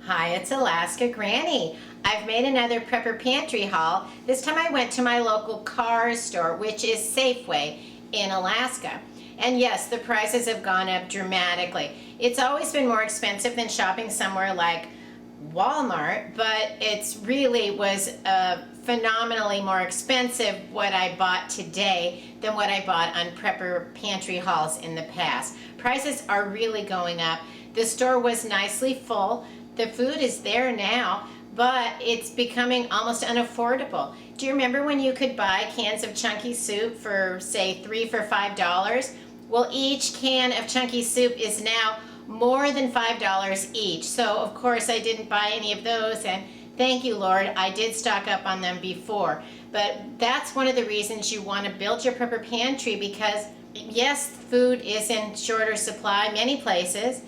Hi, it's Alaska Granny. I've made another Prepper Pantry haul. This time I went to my local Carr store, which is Safeway in Alaska. And yes, the prices have gone up dramatically. It's always been more expensive than shopping somewhere like Walmart, but it's really was phenomenally more expensive what I bought today than what I bought on Prepper Pantry hauls in the past. Prices are really going up. The store was nicely full. The food is there now, but it's becoming almost unaffordable. Do you remember when you could buy cans of chunky soup for, say, $3 for $5? Well, each can of chunky soup is now more than $5 each. So, of course, I didn't buy any of those, and thank you, Lord, I did stock up on them before. But that's one of the reasons you want to build your Prepper Pantry, because, yes, food is in shorter supply many places,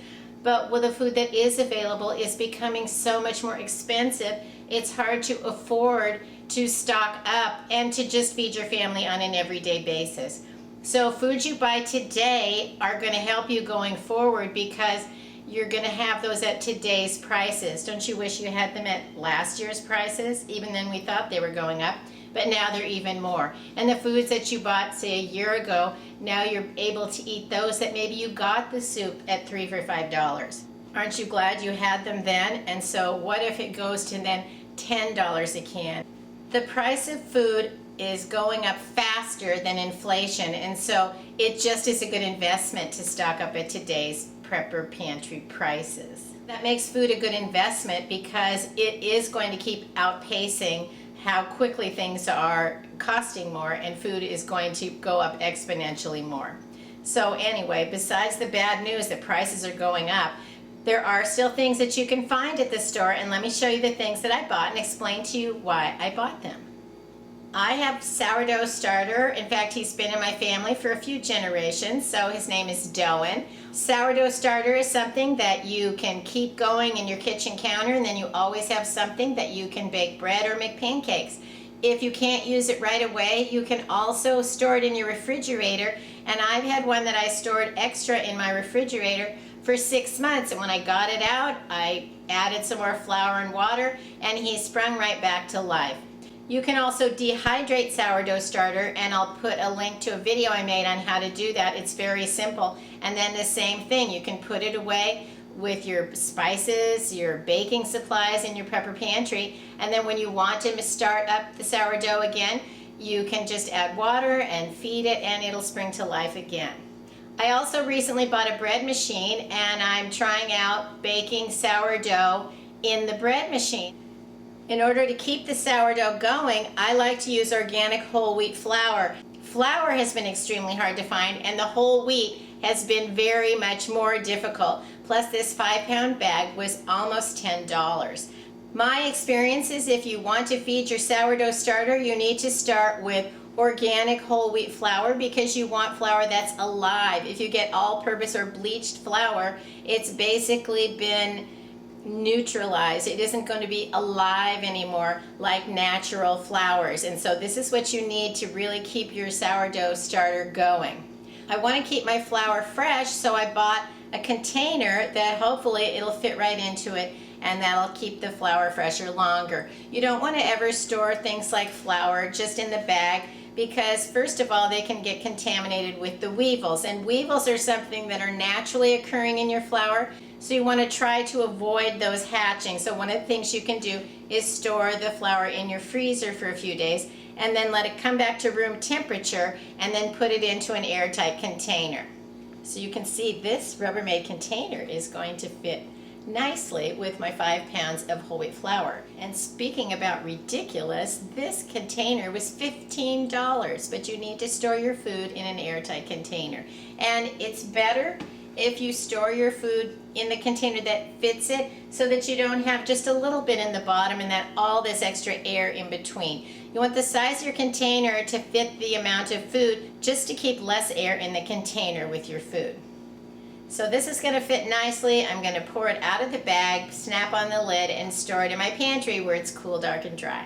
but with the food that is available is becoming so much more expensive, it's hard to afford to stock up and to just feed your family on an everyday basis. So foods you buy today are going to help you going forward because you're going to have those at today's prices. Don't you wish you had them at last year's prices? Even then we thought they were going up, but now they're even more. And the foods that you bought, say, a year ago, now you're able to eat those that maybe you got the soup at $3 for $5. Aren't you glad you had them then? And so what if it goes to then $10 a can? The price of food is going up faster than inflation, and so it just is a good investment to stock up at today's Prepper Pantry prices. That makes food a good investment because it is going to keep outpacing how quickly things are costing more, and food is going to go up exponentially more. So anyway, besides the bad news that prices are going up, there are still things that you can find at the store, and let me show you the things that I bought and explain to you why I bought them. I have Sourdough Starter. In fact, he's been in my family for a few generations, so his name is Doan. Sourdough Starter is something that you can keep going in your kitchen counter, and then you always have something that you can bake bread or make pancakes. If you can't use it right away, you can also store it in your refrigerator, and I've had one that I stored extra in my refrigerator for 6 months, and when I got it out, I added some more flour and water, and he sprung right back to life. You can also dehydrate Sourdough Starter, and I'll put a link to a video I made on how to do that. It's very simple. And then the same thing, you can put it away with your spices, your baking supplies in your Prepper Pantry, and then when you want to start up the sourdough again, you can just add water and feed it, and it'll spring to life again. I also recently bought a bread machine, and I'm trying out baking sourdough in the bread machine. In order to keep the sourdough going, I like to use organic whole wheat flour. Flour has been extremely hard to find, and the whole wheat has been very much more difficult. Plus, this 5-pound bag was almost $10. My experience is if you want to feed your sourdough starter, you need to start with organic whole wheat flour because you want flour that's alive. If you get all-purpose or bleached flour, it's basically been neutralized. It isn't going to be alive anymore like natural flours, and so this is what you need to really keep your sourdough starter going. I want to keep my flour fresh, so I bought a container that hopefully it'll fit right into it, and that'll keep the flour fresher longer. You don't want to ever store things like flour just in the bag because first of all they can get contaminated with the weevils, and weevils are something that are naturally occurring in your flour. So you want to try to avoid those hatching. So one of the things you can do is store the flour in your freezer for a few days and then let it come back to room temperature and then put it into an airtight container. So you can see this Rubbermaid container is going to fit nicely with my 5 pounds of whole wheat flour. And speaking about ridiculous, this container was $15, but you need to store your food in an airtight container. And it's better if you store your food in the container that fits it so that you don't have just a little bit in the bottom and then all this extra air in between. You want the size of your container to fit the amount of food just to keep less air in the container with your food. So this is going to fit nicely. I'm going to pour it out of the bag, snap on the lid, and store it in my pantry where it's cool, dark, and dry.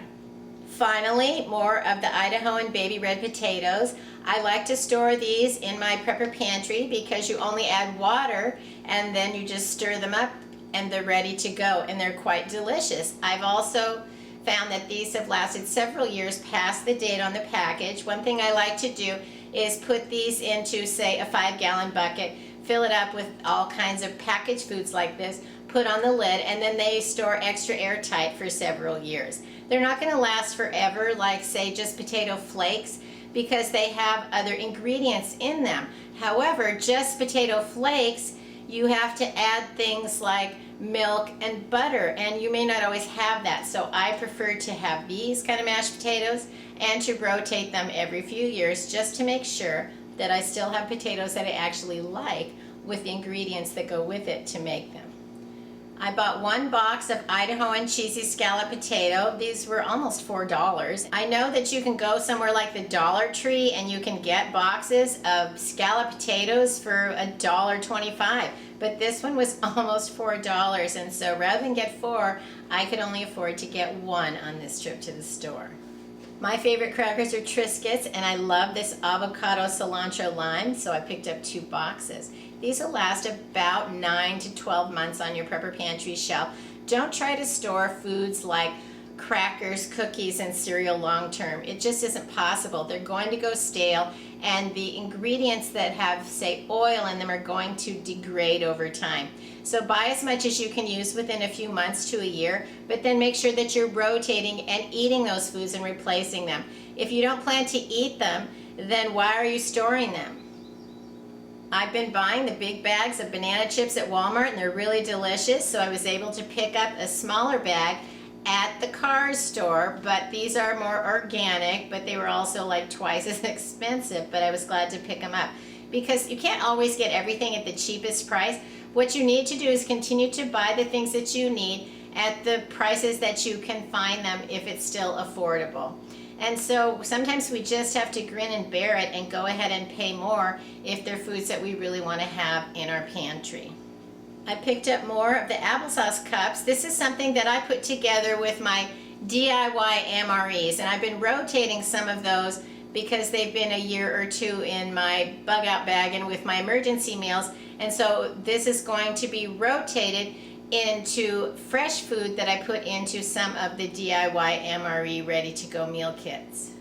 Finally, more of the Idaho and baby red potatoes. I like to store these in my Prepper Pantry because you only add water and then you just stir them up and they're ready to go, and they're quite delicious. I've also found that these have lasted several years past the date on the package. One thing I like to do is put these into, say, a 5-gallon bucket, fill it up with all kinds of packaged foods like this, put on the lid, and then they store extra airtight for several years. They're not going to last forever like, say, just potato flakes, because they have other ingredients in them. However, just potato flakes, you have to add things like milk and butter, and you may not always have that. So I prefer to have these kind of mashed potatoes and to rotate them every few years, just to make sure that I still have potatoes that I actually like with the ingredients that go with it to make them. I bought 1 box of Idahoan cheesy scallop potato. These were almost $4. I know that you can go somewhere like the Dollar Tree and you can get boxes of scallop potatoes for $1.25, but this one was almost $4, and so rather than get 4, I could only afford to get 1 on this trip to the store. My favorite crackers are Triscuits, and I love this avocado cilantro lime, so I picked up 2 boxes. These will last about 9 to 12 months on your Prepper Pantry shelf. Don't try to store foods like crackers, cookies, and cereal long term. It just isn't possible. They're going to go stale, and the ingredients that have, say, oil in them are going to degrade over time. So buy as much as you can use within a few months to a year, but then make sure that you're rotating and eating those foods and replacing them. If you don't plan to eat them, then why are you storing them? I've been buying the big bags of banana chips at Walmart, and they're really delicious, so I was able to pick up a smaller bag at the Carr store, but these are more organic, but they were also like twice as expensive, but I was glad to pick them up because you can't always get everything at the cheapest price. What you need to do is continue to buy the things that you need at the prices that you can find them if it's still affordable. And so sometimes we just have to grin and bear it and go ahead and pay more if they're foods that we really want to have in our pantry. I picked up more of the Applesauce Cups. This is something that I put together with my DIY MREs, and I've been rotating some of those because they've been a year or 2 in my bug out bag and with my emergency meals, and so this is going to be rotated into fresh food that I put into some of the DIY MRE ready to go meal kits.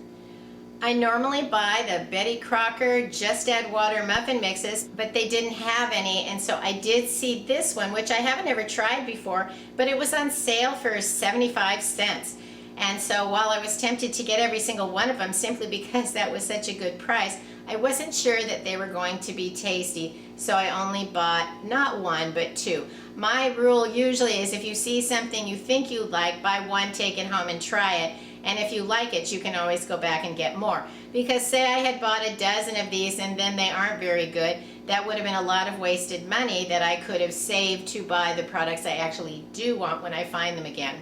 I normally buy the Betty Crocker Just Add Water muffin mixes, but they didn't have any, and so I did see this one, which I haven't ever tried before, but it was on sale for 75 cents. And so while I was tempted to get every single one of them simply because that was such a good price, I wasn't sure that they were going to be tasty, so I only bought not 1 but 2. My rule usually is if you see something you think you like, buy 1, take it home and try it. And if you like it, you can always go back and get more. Because say I had bought a dozen of these and then they aren't very good, that would have been a lot of wasted money that I could have saved to buy the products I actually do want when I find them again.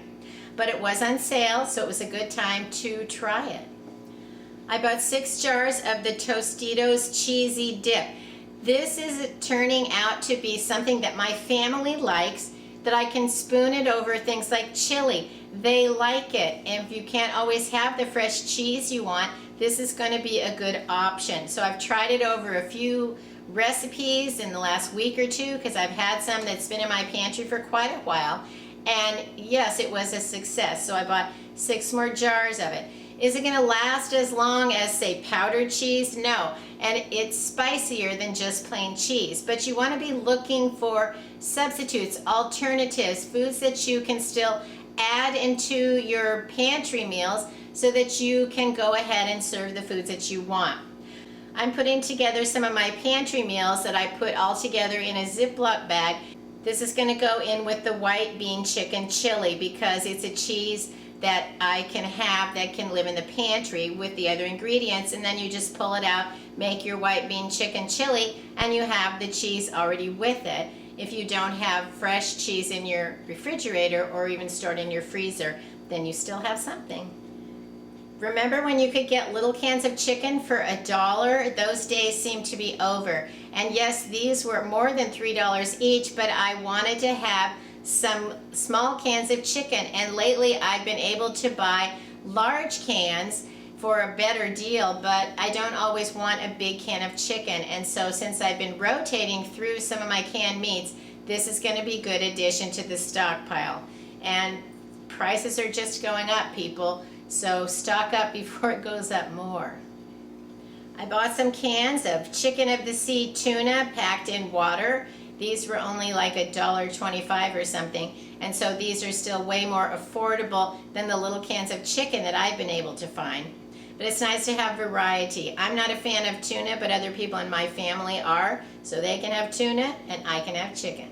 But it was on sale, so it was a good time to try it. I bought 6 jars of the Tostitos Cheesy Dip. This is turning out to be something that my family likes, that I can spoon it over things like chili. They like it, and if you can't always have the fresh cheese you want, this is going to be a good option. So I've tried it over a few recipes in the last week or 2 because I've had some that's been in my pantry for quite a while, and yes, it was a success. So I bought 6 more jars of it. Is it going to last as long as, say, powdered cheese? No, and it's spicier than just plain cheese, but you want to be looking for substitutes, alternatives, foods that you can still add into your pantry meals so that you can go ahead and serve the foods that you want. I'm putting together some of my pantry meals that I put all together in a Ziploc bag. This is going to go in with the white bean chicken chili because it's a cheese that I can have that can live in the pantry with the other ingredients, and then you just pull it out, make your white bean chicken chili, and you have the cheese already with it. If you don't have fresh cheese in your refrigerator or even stored in your freezer, then you still have something. Remember when you could get little cans of chicken for $1? Those days seem to be over. And yes, these were more than $3 each, but I wanted to have some small cans of chicken, and lately I've been able to buy large cans for a better deal, but I don't always want a big can of chicken, and so since I've been rotating through some of my canned meats, this is going to be a good addition to the stockpile. And prices are just going up, people, so stock up before it goes up more. I bought some cans of chicken of the sea tuna packed in water. These were only like $1.25 or something, and so these are still way more affordable than the little cans of chicken that I've been able to find. But it's nice to have variety. I'm not a fan of tuna, but other people in my family are, so they can have tuna and I can have chicken.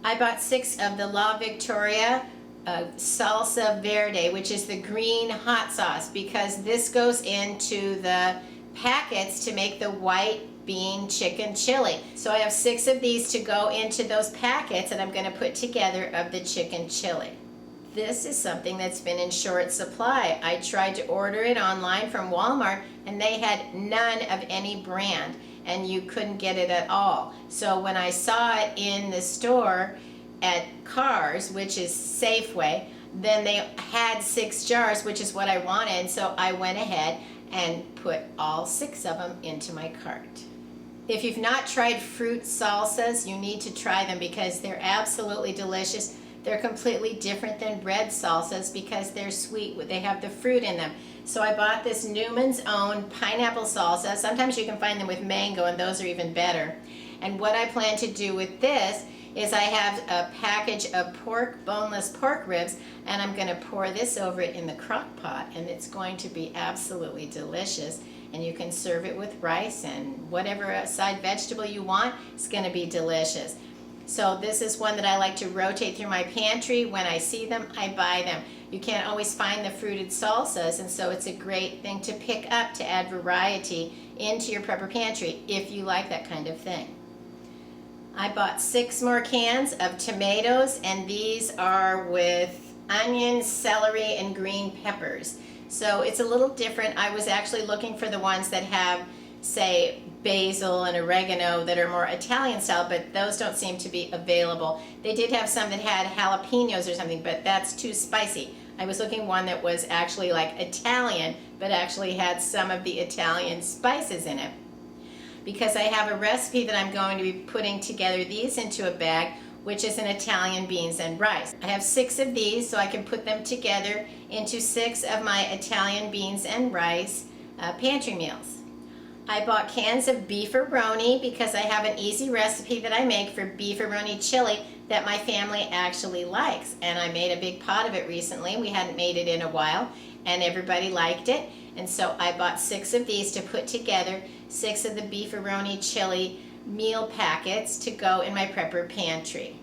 I bought 6 of the La Victoria Salsa Verde, which is the green hot sauce, because this goes into the packets to make the white bean chicken chili. So I have 6 of these to go into those packets that I'm going to put together of the chicken chili. This is something that's been in short supply. I tried to order it online from Walmart and they had none of any brand and you couldn't get it at all. So when I saw it in the store at Carr's, which is Safeway, then they had 6 jars, which is what I wanted, so I went ahead and put all 6 of them into my cart. If you've not tried fruit salsas, you need to try them because they're absolutely delicious. They're completely different than red salsas because they're sweet. They have the fruit in them. So I bought this Newman's own pineapple salsa. Sometimes you can find them with mango and those are even better. And what I plan to do with this is I have a package of boneless pork ribs, and I'm going to pour this over it in the crock pot, and it's going to be absolutely delicious. And you can serve it with rice and whatever side vegetable you want. It's going to be delicious. So this is one that I like to rotate through my pantry. When I see them, I buy them. You can't always find the fruited salsas, and so it's a great thing to pick up to add variety into your prepper pantry if you like that kind of thing. I bought 6 more cans of tomatoes, and these are with onions, celery, and green peppers. So it's a little different. I was actually looking for the ones that have, say, basil and oregano that are more Italian style, but those don't seem to be available. They did have some that had jalapenos or something, but that's too spicy. I was looking one that was actually like Italian, but actually had some of the Italian spices in it. Because I have a recipe that I'm going to be putting together these into a bag, which is an Italian beans and rice. I have 6 of these, so I can put them together into 6 of my Italian beans and rice pantry meals. I bought cans of beefaroni because I have an easy recipe that I make for beefaroni chili that my family actually likes. And I made a big pot of it recently. We hadn't made it in a while, and everybody liked it. And so I bought 6 of these to put together, 6 of the beefaroni chili meal packets to go in my prepper pantry.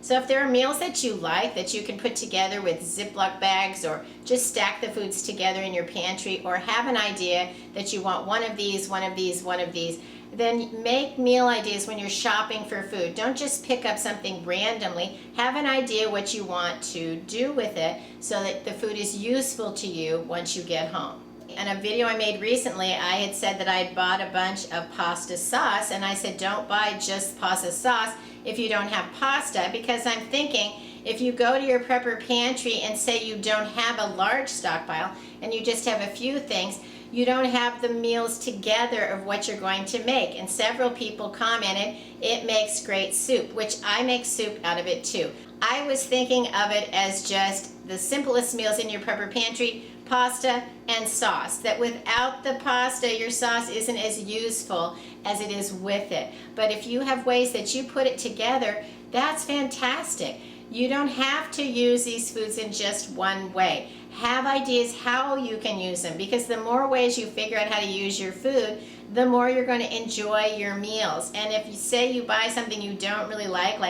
So if there are meals that you like that you can put together with Ziploc bags, or just stack the foods together in your pantry, or have an idea that you want one of these, one of these, one of these, then make meal ideas when you're shopping for food. Don't just pick up something randomly. Have an idea what you want to do with it so that the food is useful to you once you get home. In a video I made recently, I had said that I bought a bunch of pasta sauce, and I said don't buy just pasta sauce if you don't have pasta, because I'm thinking if you go to your prepper pantry and say you don't have a large stockpile and you just have a few things, you don't have the meals together of what you're going to make. And several people commented it makes great soup, which I make soup out of it too. I was thinking of it as just the simplest meals in your prepper pantry, pasta and sauce, that without the pasta your sauce isn't as useful as it is with it. But if you have ways that you put it together, that's fantastic. You don't have to use these foods in just one way. Have ideas how you can use them, because the more ways you figure out how to use your food, the more you're going to enjoy your meals. And if you say you buy something you don't really like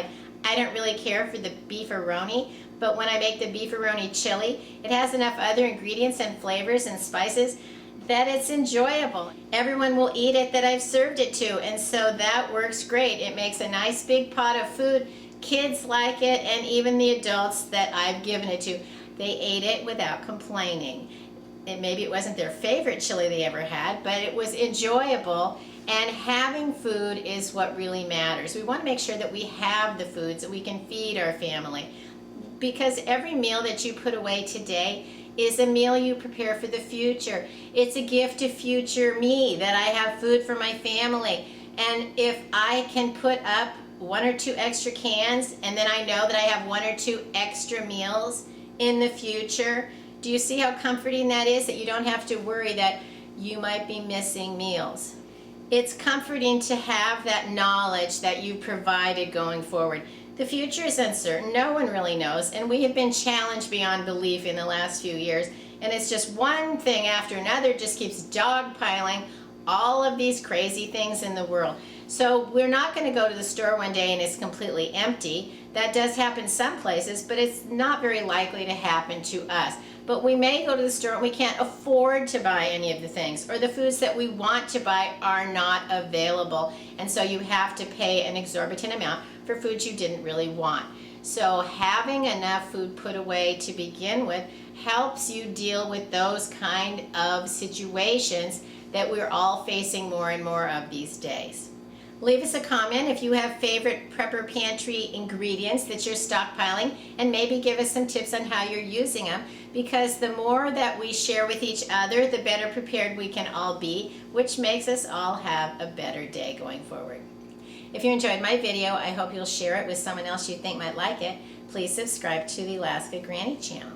I don't really care for the beefaroni, but when I make the beefaroni chili, it has enough other ingredients and flavors and spices that it's enjoyable. Everyone will eat it that I've served it to, and so that works great. It makes a nice big pot of food. Kids like it, and even the adults that I've given it to, they ate it without complaining. And maybe it wasn't their favorite chili they ever had, but it was enjoyable. And having food is what really matters. We want to make sure that we have the foods that we can feed our family, because every meal that you put away today is a meal you prepare for the future. It's a gift to future me that I have food for my family. And if I can put up 1 or 2 extra cans, and then I know that I have 1 or 2 extra meals in the future. Do you see how comforting that is, that you don't have to worry that you might be missing meals? It's comforting to have that knowledge that you provided going forward. The future is uncertain. No one really knows, and we have been challenged beyond belief in the last few years, and it's just one thing after another just keeps dogpiling all of these crazy things in the world. So we're not going to go to the store one day and it's completely empty. That does happen some places, but it's not very likely to happen to us. But we may go to the store and we can't afford to buy any of the things, or the foods that we want to buy are not available, and so you have to pay an exorbitant amount for foods you didn't really want. So having enough food put away to begin with helps you deal with those kind of situations that we're all facing more and more of these days. Leave us a comment if you have favorite prepper pantry ingredients that you're stockpiling, and maybe give us some tips on how you're using them, because the more that we share with each other, the better prepared we can all be, which makes us all have a better day going forward. If you enjoyed my video, I hope you'll share it with someone else you think might like it. Please subscribe to the Alaska Granny channel.